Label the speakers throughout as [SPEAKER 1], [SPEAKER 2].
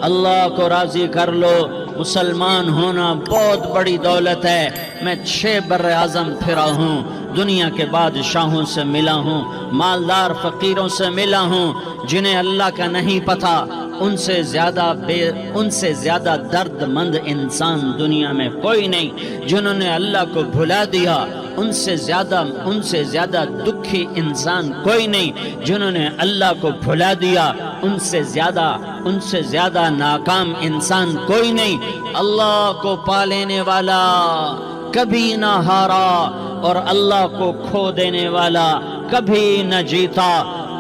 [SPEAKER 1] اللہ کو راضی کر لو۔ مسلمان ہونا بہت بڑی دولت ہے۔ میں 6 بر اعظم پھرا ہوں، دنیا کے بادشاہوں سے ملا ہوں، مالدار فقیروں سے ملا ہوں، جنہیں اللہ کا نہیں پتہ ان سے زیادہ درد مند انسان دنیا میں کوئی نہیں۔ جنہوں نے اللہ کو بھلا دیا ان سے زیادہ دکھی انسان کوئی نہیں۔ جنہوں نے اللہ کو بھلا دیا ان سے زیادہ ناکام انسان کوئی نہیں۔ اللہ کو پا لینے والا کبھی نہ ہارا اور اللہ کو کھو دینے والا کبھی نہ جیتا۔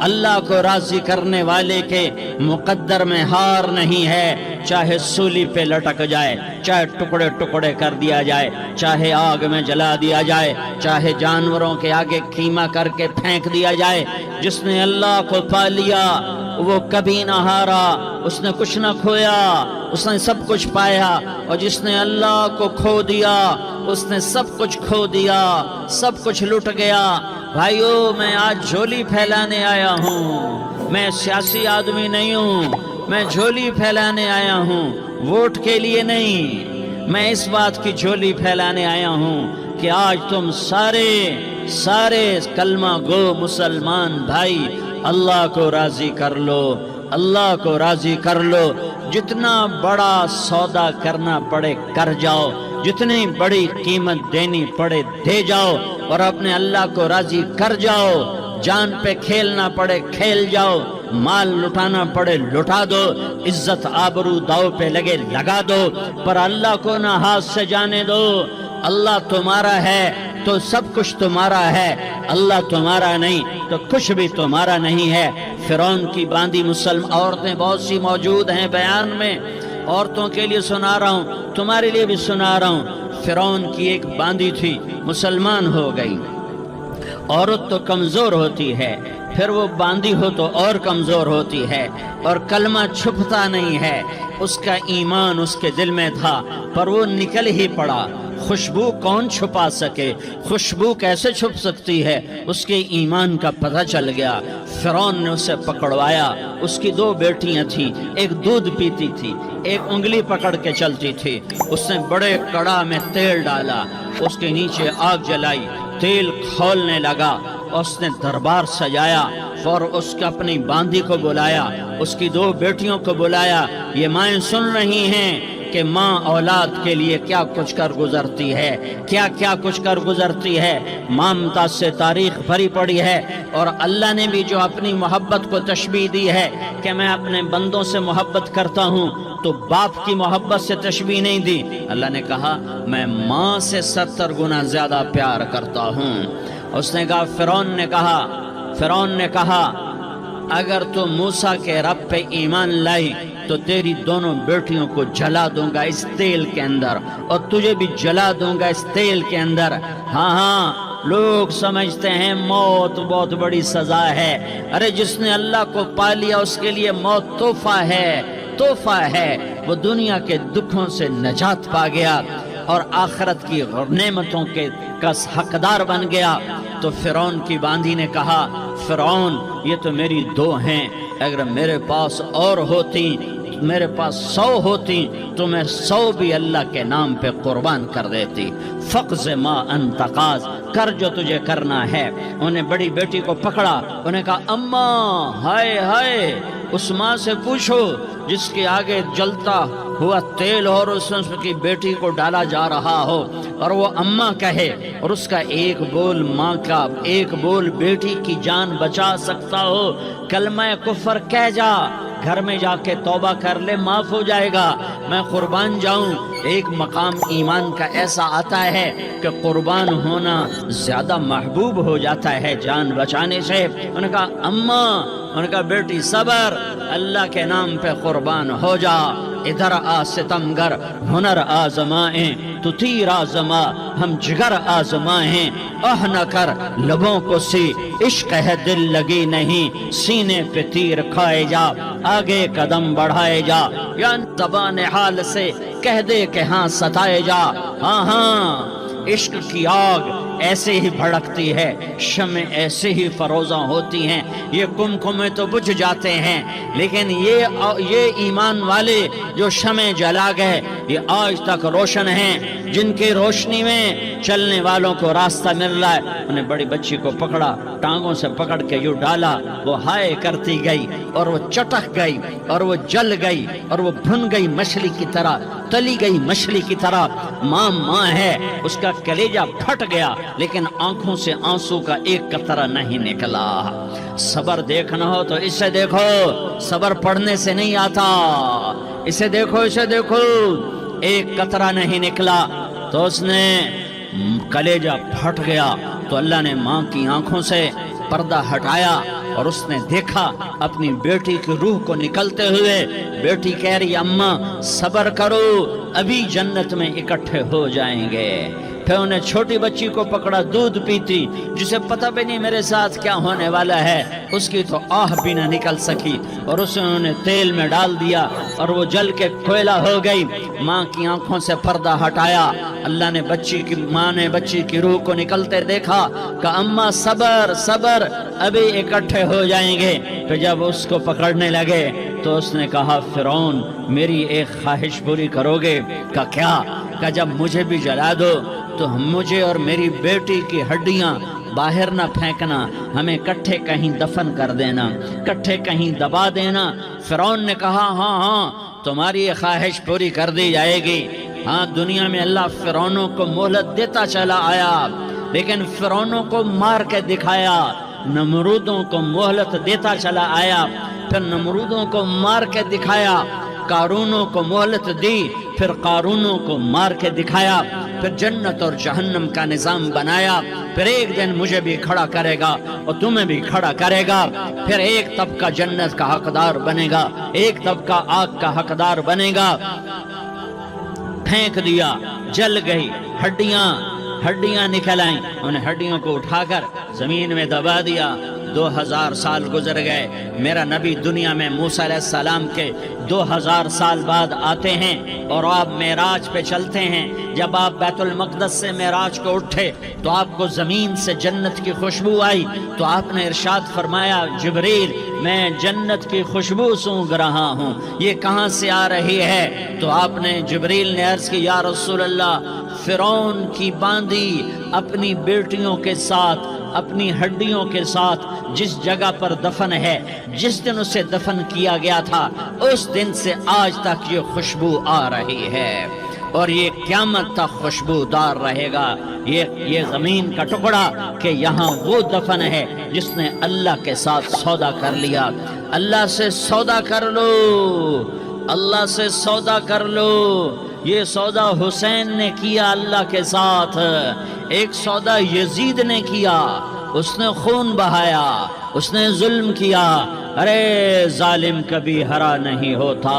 [SPEAKER 1] اللہ کو راضی کرنے والے کے مقدر میں ہار نہیں ہے، چاہے سولی پہ لٹک جائے، چاہے ٹکڑے ٹکڑے کر دیا جائے، چاہے آگ میں جلا دیا جائے، چاہے جانوروں کے آگے قیمہ کر کے پھینک دیا جائے۔ جس نے اللہ کو پا لیا وہ کبھی نہ ہارا، اس نے کچھ نہ کھویا، اس نے سب کچھ پایا۔ اور جس نے اللہ کو کھو دیا اس نے سب کچھ کھو دیا، سب کچھ لٹ گیا۔ بھائیو، میں آج جھولی پھیلانے آیا ہوں، میں سیاسی آدمی نہیں ہوں، میں جھولی پھیلانے آیا ہوں، ووٹ کے لیے نہیں۔ میں اس بات کی جھولی پھیلانے آیا ہوں کہ آج تم سارے کلمہ گو مسلمان بھائی اللہ کو راضی کر لو، اللہ کو راضی کر لو۔ جتنا بڑا سودا کرنا پڑے کر جاؤ، جتنی بڑی قیمت دینی پڑے دے جاؤ، اور اپنے اللہ کو راضی کر جاؤ۔ جان پہ کھیلنا پڑے کھیل جاؤ، مال لٹانا پڑے لٹا دو، عزت آبرو داؤ پہ لگے لگا دو، پر اللہ کو نہ ہاتھ سے جانے دو۔ اللہ تمہارا ہے تو سب کچھ تمہارا ہے، اللہ تمہارا نہیں تو کچھ بھی تمہارا نہیں ہے۔ فرعون کی باندھی مسلم عورتیں بہت سی موجود ہیں بیان میں، عورتوں کے لیے سنا رہا ہوں، تمہارے لیے بھی سنا رہا ہوں۔ فرعون کی ایک باندھی تھی، مسلمان ہو گئی۔ عورت تو کمزور ہوتی ہے، پھر وہ باندھی ہو تو اور کمزور ہوتی ہے، اور کلمہ چھپتا نہیں ہے۔ اس کا ایمان اس کے دل میں تھا پر وہ نکل ہی پڑا۔ خوشبو کون چھپا سکے، خوشبو کیسے چھپ سکتی ہے؟ اس کے ایمان کا پتہ چل گیا۔ فرعون نے اسے پکڑوایا۔ اس کی 2 بیٹیاں تھیں، ایک دودھ پیتی تھی، ایک انگلی پکڑ کے چلتی تھی۔ اس نے بڑے کڑا میں تیل ڈالا، اس کے نیچے آگ جلائی، تیل کھولنے لگا، اس نے دربار سجایا، اور اس کے اپنی باندھی کو بلایا، اس کی 2 بیٹیوں کو بلایا۔ یہ مائیں سن رہی ہیں کہ ماں اولاد کے لیے کیا کچھ کر گزرتی ہے، کیا کچھ کر گزرتی ہے۔ مامتا سے تاریخ بھری پڑی ہے، اور اللہ نے بھی جو اپنی محبت کو تشبیہ دی ہے کہ میں اپنے بندوں سے محبت کرتا ہوں، تو باپ کی محبت سے تشبیہ نہیں دی۔ اللہ نے کہا میں ماں سے 70 گنا زیادہ پیار کرتا ہوں۔ اس نے کہا فرعون نے کہا اگر تو موسیٰ کے رب پہ ایمان لائی تو تیری دونوں بیٹیوں کو جلا دوں گا اس تیل کے اندر، اور تجھے بھی جلا دوں گا اس تیل کے اندر۔ ہاں لوگ سمجھتے ہیں موت بہت بڑی سزا ہے۔ ارے جس نے اللہ کو پا لیا اس کے لیے موت تحفہ ہے۔ وہ دنیا کے دکھوں سے نجات پا گیا اور آخرت کی نعمتوں کا حقدار بن گیا۔ تو فرعون کی باندھی نے کہا فرعون یہ تو میری 2 ہیں، اگر میرے پاس اور ہوتی، میرے پاس 100 ہوتی تو میں 100 بھی اللہ کے نام پہ قربان کر دیتی۔ فقض ما انت قاض، کر جو تجھے کرنا ہے۔ انہیں بڑی بیٹی کو پکڑا، انہیں کہا اماں ہائے اس ماں سے پوچھو جس کے آگے جلتا ہوا تیل اور اس کی بیٹی کو ڈالا جا رہا ہو اور وہ اماں کہے، اور اس کا ایک بول ماں کا، ایک بول بیٹی کی جان بچا سکتا ہو۔ کلمہ کفر کہہ جا، گھر میں جا کے توبہ کر لے، معاف ہو جائے گا۔ میں قربان جاؤں۔ ایک مقام ایمان کا ایسا آتا ہے کہ قربان ہونا زیادہ محبوب ہو جاتا ہے جان بچانے سے۔ انہوں نے کہا اماں، انہوں نے کہا بیٹی صبر، اللہ کے نام پہ قربان ہو جا۔ ادھر آ ستمگر، ہنر آزمائیں تو تیر آزما، ہم جگر آزمائیں اہ نہ کر لبوں کو سی، عشق ہے دل لگی نہیں، سینے پہ تیر کھائے جا، آگے قدم بڑھائے جا، یا زبان حال سے کہہ دے کہ ہاں ستائے جا۔ ہاں عشق کی آگ ایسے ہی بھڑکتی ہے، شمع ایسے ہی فروزاں ہوتی ہیں، یہ کمکمے تو بجھ جاتے ہیں، لیکن یہ ایمان والے جو شمع جلا گئے یہ آج تک روشن ہیں، جن کی روشنی میں چلنے والوں کو راستہ مل رہا ہے۔ انہیں بڑی بچی کو پکڑا، ٹانگوں سے پکڑ کے یوں ڈالا، وہ ہائے کرتی گئی اور وہ چٹک گئی اور وہ جل گئی اور وہ بھن گئی مچھلی کی طرح، تلی گئی مچھلی کی طرح۔ ماں ہے، اس کا کلیجہ پھٹ گیا، لیکن آنکھوں سے آنسو کا ایک قطرہ نہیں نکلا۔ صبر دیکھنا ہو تو اسے دیکھو، صبر پڑھنے سے نہیں آتا، اسے دیکھو، اسے دیکھو۔ ایک قطرہ نہیں نکلا تو اس نے کلیجہ پھٹ گیا، تو اللہ نے ماں کی آنکھوں سے پردہ ہٹایا اور اس نے دیکھا اپنی بیٹی کی روح کو نکلتے ہوئے۔ بیٹی کہہ رہی اماں صبر کرو، ابھی جنت میں اکٹھے ہو جائیں گے۔ پھر انہیں چھوٹی بچی کو پکڑا، دودھ پیتی، جسے پتہ بھی نہیں میرے ساتھ کیا ہونے والا ہے، اس کی تو آہ بھی نہ نکل سکی، اور اسے انہوں نے تیل میں ڈال دیا اور وہ جل کے کوئلہ ہو گئی۔ ماں کی آنکھوں سے پردہ ہٹایا، اللہ نے ماں نے بچی کی روح کو نکلتے دیکھا کہ اماں صبر صبر، ابھی اکٹھے ہو جائیں گے۔ پھر جب اس کو پکڑنے لگے تو اس نے کہا فرعون میری ایک خواہش پوری کرو گے؟ کہ کیا؟ کہ جب مجھے بھی جلا دو تو مجھے اور میری بیٹی کی ہڈیاں باہر نہ پھینکنا، ہمیں کٹھے کہیں دفن کر دینا، کٹھے کہیں دبا دینا۔ فرعون نے کہا ہاں تمہاری یہ خواہش پوری کر دی جائے گی۔ ہاں، دنیا میں اللہ فرعونوں کو مہلت دیتا چلا آیا، لیکن فرعونوں کو مار کے دکھایا۔ نمرودوں کو مہلت دیتا چلا آیا، پھر نمرودوں کو مار کے دکھایا۔ قارونوں کو مہلت دی، پھر قارونوں کو مار کے دکھایا۔ پھر جنت اور جہنم کا نظام بنایا۔ پھر ایک دن مجھے بھی کھڑا کرے گا اور تمہیں بھی کھڑا کرے گا۔ پھر ایک طبقہ جنت کا حقدار بنے گا، ایک طبقہ آگ کا حقدار بنے گا۔ پھینک دیا، جل گئی، ہڈیاں نکل آئیں، انہیں ہڈیوں کو اٹھا کر زمین میں دبا دیا۔ 2000 سال گزر گئے، میرا نبی دنیا میں موسیٰ علیہ السلام کے 2000 سال بعد آتے ہیں اور آپ معراج پہ چلتے ہیں۔ جب آپ بیت المقدس سے معراج کو اٹھے تو آپ کو زمین سے جنت کی خوشبو آئی، تو آپ نے ارشاد فرمایا جبریل میں جنت کی خوشبو سونگھ رہا ہوں، یہ کہاں سے آ رہی ہے؟ تو آپ نے جبریل نے عرض کی یا رسول اللہ، فرعون کی باندی اپنی بیٹیوں کے ساتھ، اپنی ہڈیوں کے ساتھ جس جگہ پر دفن ہے، جس دن اسے دفن کیا گیا تھا، اس دن سے آج تک یہ خوشبو آ رہی ہے، اور یہ قیامت تک خوشبودار رہے گا۔ یہ زمین کا ٹکڑا کہ یہاں وہ دفن ہے جس نے اللہ کے ساتھ سودا کر لیا۔ اللہ سے سودا کر لو، اللہ سے سودا کر لو۔ یہ سودا حسین نے کیا اللہ کے ساتھ، ایک سودا یزید نے کیا، اس نے خون بہایا، اس نے ظلم کیا۔ ارے ظالم کبھی ہرا نہیں ہوتا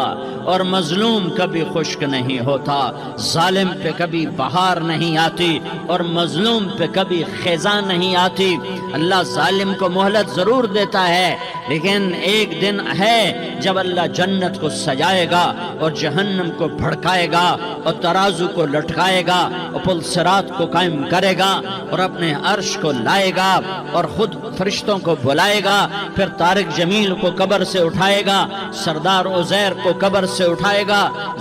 [SPEAKER 1] اور مظلوم کبھی خشک نہیں ہوتا، ظالم پہ کبھی بہار نہیں آتی اور مظلوم پہ کبھی خزاں نہیں آتی۔ اللہ ظالم کو مہلت ضرور دیتا ہے، لیکن ایک دن ہے جب اللہ جنت کو سجائے گا اور جہنم کو بھڑکائے گا اور ترازو کو لٹکائے گا اور پل صراط کو قائم کرے گا اور اپنے عرش کو لائے گا اور خود فرشتوں کو بلائے گا۔ پھر طارق جمیل کو قبر سے اٹھائے گا، سردار عزیر کو قبر سے اٹھائے گا،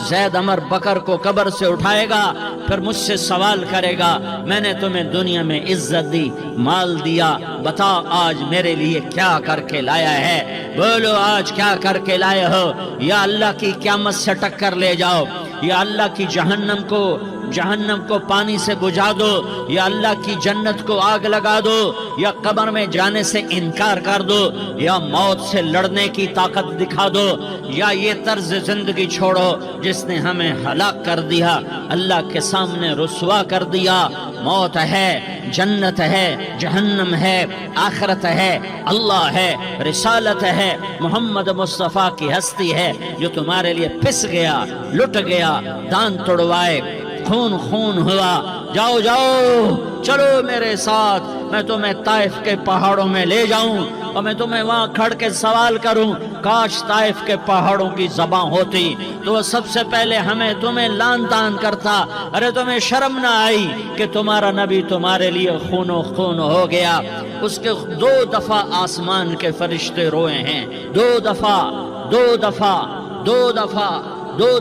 [SPEAKER 1] زید عمر بکر کو قبر سے اٹھائے گا۔ پھر مجھ سے سوال کرے گا میں نے تمہیں دنیا میں عزت دی، مال دیا، بتا آج میرے لیے کیا کر کے لایا ہے؟ بولو آج کیا کر کے لائے ہو؟ یا اللہ کی قیامت سے ٹکر لے جاؤ، یا اللہ کی جہنم کو پانی سے بجھا دو، یا اللہ کی جنت کو آگ لگا دو، یا قبر میں جانے سے انکار کر دو، یا موت سے لڑنے کی طاقت دکھا دو، یا یہ طرز زندگی چھوڑو جس نے ہمیں ہلاک کر دیا، اللہ کے سامنے رسوا کر دیا۔ موت ہے، جنت ہے، جہنم ہے، آخرت ہے، اللہ ہے، رسالت ہے، محمد مصطفیٰ کی ہستی ہے جو تمہارے لیے پس گیا، لٹ گیا، دان توڑوائے، خون ہوا جاؤ جاؤ چلو میرے ساتھ، میں تمہیں طائف کے پہاڑوں میں لے جاؤں اور میں تمہیں وہاں کھڑ کے سوال کروں، کاش طائف کے پہاڑوں کی زبان ہوتی تو وہ سب سے پہلے ہمیں تمہیں لان تان کرتا، ارے تمہیں شرم نہ آئی کہ تمہارا نبی تمہارے لیے خون و خون ہو گیا۔ اس کے 2 دفعہ آسمان کے فرشتے روئے ہیں، 2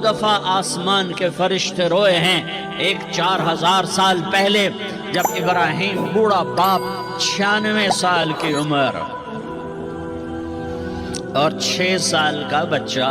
[SPEAKER 1] دفعہ آسمان کے فرشتے روئے ہیں۔ ایک 4000 سال پہلے جب ابراہیم بوڑھا باپ 96 سال کی عمر اور 6 سال کا بچہ،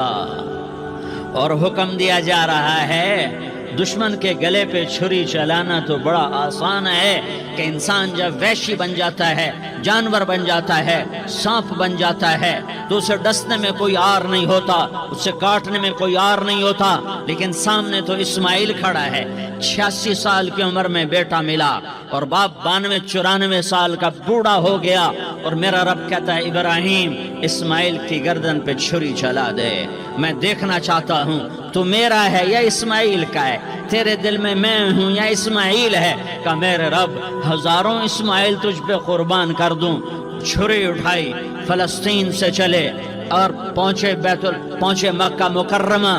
[SPEAKER 1] اور حکم دیا جا رہا ہے دشمن کے گلے پہ چھری چلانا تو بڑا آسان ہے کہ انسان جب وحشی بن جاتا ہے، جانور بن جاتا ہے، سانپ بن جاتا ہے تو اسے ڈسنے میں کوئی آر نہیں ہوتا، اسے کاٹنے میں کوئی آر نہیں ہوتا، لیکن سامنے تو اسماعیل کھڑا ہے، 86 سال کی عمر میں بیٹا ملا اور باپ 92-94 سال کا بوڑھا ہو گیا، اور میرا رب کہتا ہے ابراہیم اسماعیل کی گردن پہ چھری چلا دے، میں دیکھنا چاہتا ہوں تو میرا ہے یا اسماعیل کا ہے، تیرے دل میں میں ہوں یا اسماعیل ہے؟ کہ میرے رب ہزاروں اسماعیل تجھ پہ قربان کر دوں۔ چھری اٹھائی، فلسطین سے چلے اور پہنچے مکہ مکرمہ،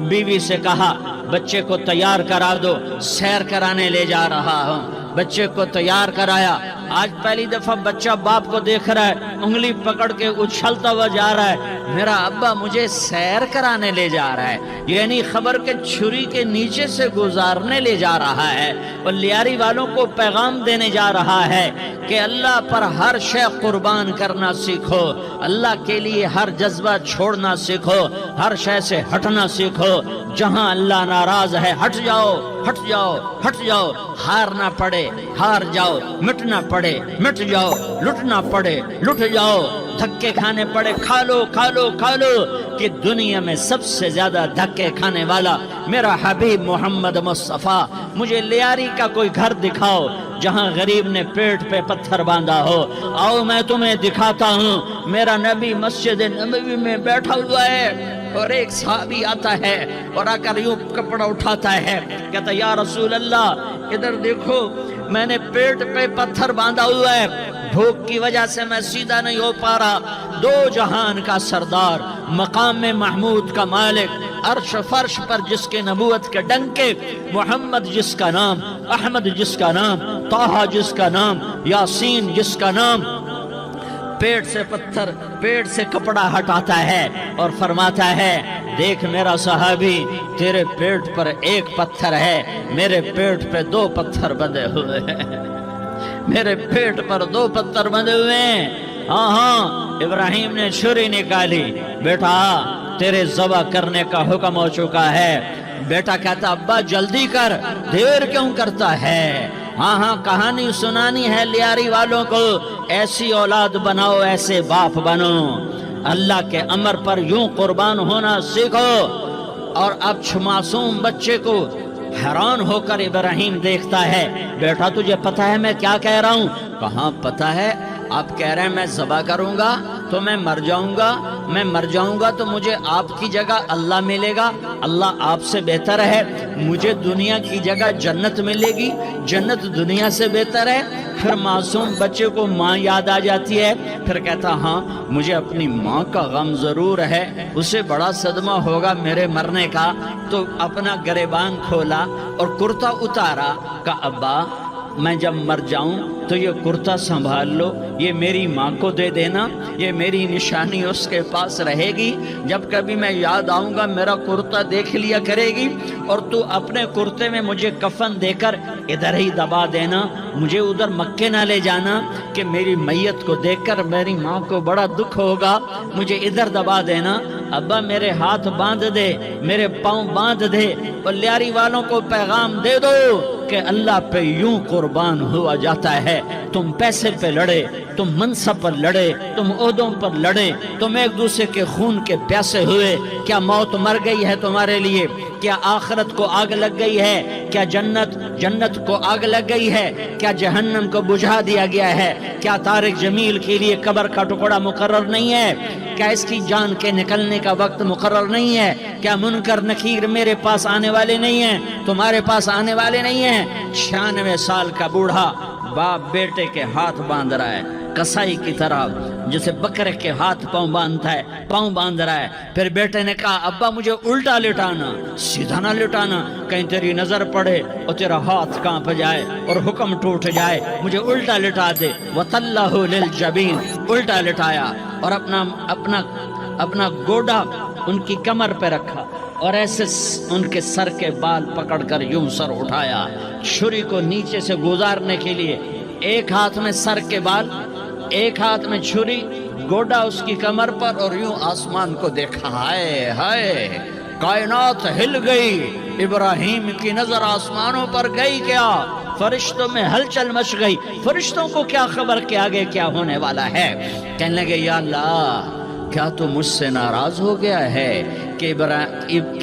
[SPEAKER 1] بیوی سے کہا بچے کو تیار کرا دو، سیر کرانے لے جا رہا ہوں، بچے کو تیار کرایا۔ آج پہلی دفعہ بچہ باپ کو دیکھ رہا ہے، انگلی پکڑ کے اچھلتا ہوا جا رہا ہے، میرا ابا مجھے سیر کرانے لے جا رہا ہے، یعنی خبر کے چھری کے نیچے سے گزارنے لے جا رہا ہے، اور لیاری والوں کو پیغام دینے جا رہا ہے کہ اللہ پر ہر شے قربان کرنا سیکھو، اللہ کے لیے ہر جذبہ چھوڑنا سیکھو، ہر شے سے ہٹنا سیکھو، جہاں اللہ ناراض ہے ہٹ جاؤ، ہٹ جاؤ، ہٹ جاؤ، ہارنا پڑے ہار جاؤ، مٹنا پڑے مٹ جاؤ، لٹنا پڑے لٹ جاؤ، دھکے کھانے پڑے کھا لو کھا لو کھا لو، کہ دنیا میں سب سے زیادہ دھکے کھانے والا میرا حبیب محمد مصطفیٰ۔ مجھے لیاری کا کوئی گھر دکھاؤ جہاں غریب نے پیٹ پہ پتھر باندھا ہو، آؤ میں تمہیں دکھاتا ہوں۔ میرا نبی مسجد نبوی میں بیٹھا ہوا ہے اور ایک صحابی آتا ہے اور آ کر یوں کپڑا اٹھاتا ہے، کہتا یا رسول اللہ ادھر دیکھو، میں نے پیٹ پہ پتھر باندھا ہوا ہے، بھوک کی وجہ سے میں سیدھا نہیں ہو پا رہا۔ 2 جہان کا سردار، مقام محمود کا مالک، عرش فرش پر جس کے نبوت کے ڈنکے، محمد جس کا نام، احمد جس کا نام، طٰہٰ جس کا نام، یاسین جس کا نام، پیٹ سے پتھر، پیٹ سے کپڑا ہٹاتا ہے اور فرماتا ہے دیکھ میرا صحابی، تیرے پیٹ پر 1 پتھر ہے، میرے پیٹ پہ 2 پتھر بندھے ہوئے ہیں، میرے پیٹ پر 2 پتھر بندھے ہوئے ہیں۔ ہاں ہاں، ابراہیم نے چھری نکالی، بیٹا تیرے ذبح کرنے کا حکم ہو چکا ہے۔ بیٹا کہتا ابا جلدی کر، دیر کیوں کرتا ہے؟ ہاں ہاں، کہانی سنانی ہے لیاری والوں کو، ایسی اولاد بناؤ، ایسے باپ بنو، اللہ کے امر پر یوں قربان ہونا سیکھو۔ اور اب معصوم بچے کو حیران ہو کر ابراہیم دیکھتا ہے، بیٹا تجھے پتہ ہے میں کیا کہہ رہا ہوں؟ کہاں پتہ ہے، آپ کہہ رہے ہیں میں ذبح کروں گا تو میں مر جاؤں گا، میں مر جاؤں گا تو مجھے آپ کی جگہ اللہ ملے گا، اللہ آپ سے بہتر ہے، مجھے دنیا کی جگہ جنت ملے گی، جنت دنیا سے بہتر ہے۔ پھر معصوم بچے کو ماں یاد آ جاتی ہے، پھر کہتا ہاں مجھے اپنی ماں کا غم ضرور ہے، اسے بڑا صدمہ ہوگا میرے مرنے کا۔ تو اپنا گریبان کھولا اور کرتا اتارا، کہا ابا میں جب مر جاؤں تو یہ کرتا سنبھال لو، یہ میری ماں کو دے دینا، یہ میری نشانی اس کے پاس رہے گی، جب کبھی میں یاد آؤں گا میرا کرتا دیکھ لیا کرے گی، اور تو اپنے کرتے میں مجھے کفن دے کر ادھر ہی دبا دینا، مجھے ادھر مکے نہ لے جانا کہ میری میت کو دیکھ کر میری ماں کو بڑا دکھ ہوگا، مجھے ادھر دبا دینا۔ ابا میرے ہاتھ باندھ دے، میرے پاؤں باندھ دے، اور لیاری والوں کو پیغام دے دو کہ اللہ پہ یوں قربان ہوا جاتا ہے۔ تم پیسے پہ لڑے، تم منصب پر لڑے، تم عہدوں پر لڑے، تم ایک دوسرے کے خون کے پیاسے ہوئے، کیا موت مر گئی ہے تمہارے لیے؟ کیا آخرت کو آگ لگ گئی ہے؟ کیا جنت کو آگ لگ گئی ہے؟ کیا جہنم کو بجھا دیا گیا ہے؟ کیا طارق جمیل کے لیے قبر کا ٹکڑا مقرر نہیں ہے؟ کیا اس کی جان کے نکلنے کا وقت مقرر نہیں ہے؟ کیا منکر نکیر میرے پاس آنے والے نہیں ہیں؟ تمہارے پاس آنے والے نہیں ہیں؟ 96 سال کا بوڑھا باپ بیٹے کے ہاتھ باندھ رہا ہے کسائی کی طرح، جسے بکرے کے ہاتھ پاؤں باندھ رہا ہے۔ پھر بیٹے نے کہا ابا مجھے الٹا لٹانا، سیدھا نہ لٹانا، کہیں تیری نظر پڑے اور تیرا ہاتھ کانپ جائے اور حکم ٹوٹ جائے، مجھے الٹا لٹا دے۔ وَطَلَّهُ لِلْجَبِينِ، الٹا لٹایا اور اپنا گوڈا ان کی کمر پہ رکھا اور ایسے ان کے سر کے بال پکڑ کر یوں سر اٹھایا، چھری کو نیچے سے گزارنے کے لیے، ایک ہاتھ میں سر کے بال، ایک ہاتھ میں چھری، گوڈا اس کی کمر پر، اور یوں آسمان کو دیکھا۔ ہائے ہائے، کائنات ہل گئی، ابراہیم کی نظر آسمانوں پر گئی کیا؟ فرشتوں میں ہلچل مچ گئی۔ فرشتوں کو کیا خبر کہ آگے کیا ہونے والا ہے؟ کہنے لگے یا اللہ، کیا تو مجھ سے ناراض ہو گیا ہے کہ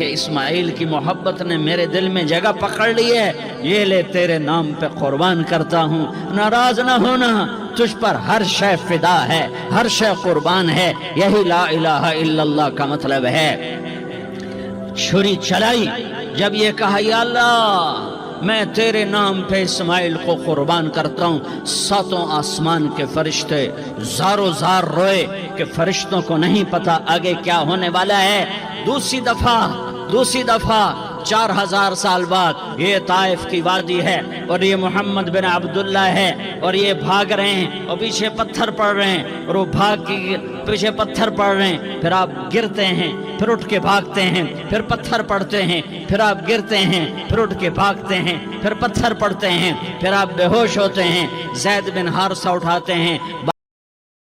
[SPEAKER 1] اسماعیل کی محبت نے میرے دل میں جگہ پکڑ لی ہے؟ یہ لے تیرے نام پہ قربان کرتا ہوں، ناراض نہ ہونا، تجھ پر ہر شے فدا ہے، ہر شے قربان ہے۔ یہی لا الہ الا اللہ کا مطلب ہے۔ چھری چلائی، جب یہ کہا یا اللہ میں تیرے نام پہ اسماعیل کو قربان کرتا ہوں، 7 آسمان کے فرشتے زارو زار روئے کہ فرشتوں کو نہیں پتا آگے کیا ہونے والا ہے۔ دوسری دفعہ 4000 سال بعد یہ طائف کی وادی ہے اور یہ محمد بن عبداللہ ہے اور یہ بھاگ رہے ہیں اور پیچھے پتھر پڑ رہے ہیں اور وہ بھاگ کے پیچھے پتھر پڑ رہے ہیں، پھر آپ گرتے ہیں، پھر اٹھ کے بھاگتے ہیں، پھر پتھر پڑتے ہیں، پھر آپ گرتے ہیں، پھر اٹھ کے بھاگتے ہیں، پھر پتھر پڑتے ہیں، پھر آپ بے ہوش ہوتے ہیں، زید بن حارثہ اٹھاتے ہیں،